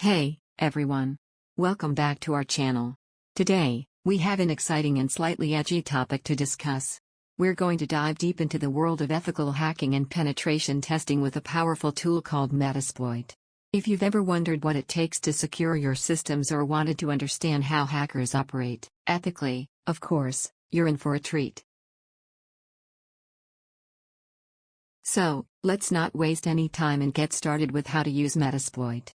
Hey, everyone. Welcome back to our channel. Today, we have an exciting and slightly edgy topic to discuss. We're going to dive deep into the world of ethical hacking and penetration testing with a powerful tool called Metasploit. If you've ever wondered what it takes to secure your systems or wanted to understand how hackers operate ethically, of course, you're in for a treat. So, let's not waste any time and get started with how to use Metasploit.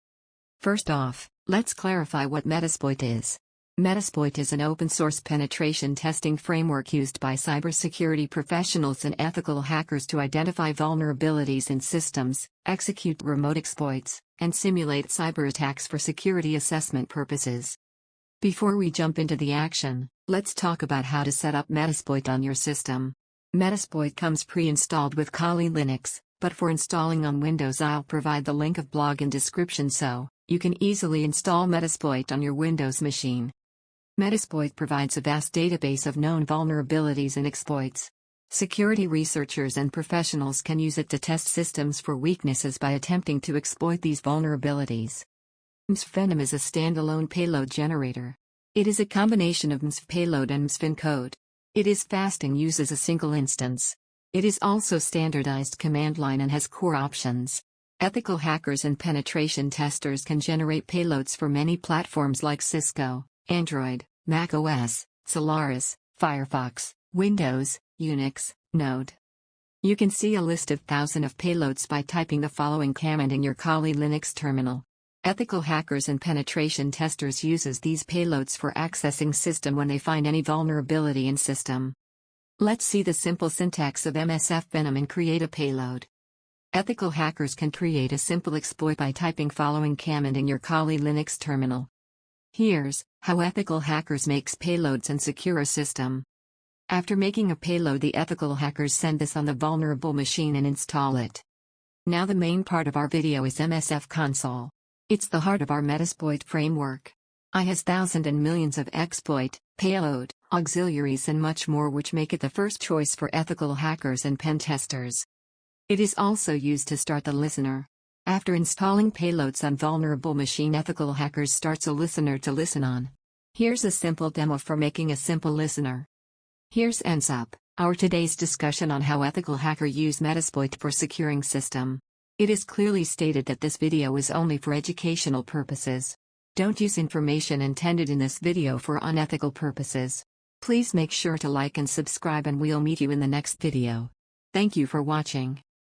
First off, let's clarify what Metasploit is. Metasploit is an open-source penetration testing framework used by cybersecurity professionals and ethical hackers to identify vulnerabilities in systems, execute remote exploits, and simulate cyber attacks for security assessment purposes. Before we jump into the action, let's talk about how to set up Metasploit on your system. Metasploit comes pre-installed with Kali Linux, but for installing on Windows I'll provide the link of blog in description so you can easily install Metasploit on your Windows machine. Metasploit provides a vast database of known vulnerabilities and exploits. Security researchers and professionals can use it to test systems for weaknesses by attempting to exploit these vulnerabilities. msfvenom is a standalone payload generator. It is a combination of msf payload and msf encode. It is fast and uses a single instance. It is also standardized command line and has core options. Ethical hackers and penetration testers can generate payloads for many platforms like Cisco, Android, Mac OS, Solaris, Firefox, Windows, Unix, Node. You can see a list of thousands of payloads by typing the following command in your Kali Linux terminal. Ethical hackers and penetration testers uses these payloads for accessing system when they find any vulnerability in system. Let's see the simple syntax of msfvenom and create a payload. Ethical hackers can create a simple exploit by typing following command in your Kali Linux terminal. Here's how ethical hackers makes payloads and secure a system. After making a payload, the ethical hackers send this on the vulnerable machine and install it. Now the main part of our video is msfconsole. It's the heart of our Metasploit framework. It has thousands and millions of exploit, payload, auxiliaries and much more which make it the first choice for ethical hackers and pen testers. It is also used to start the listener. After installing payloads on vulnerable machine, ethical hackers starts a listener to listen on. Here's a simple demo for making a simple listener. Here's ends up our today's discussion on how ethical hacker use Metasploit for securing system. It is clearly stated that this video is only for educational purposes. Don't use information intended in this video for unethical purposes. Please make sure to like and subscribe and we'll meet you in the next video. Thank you for watching.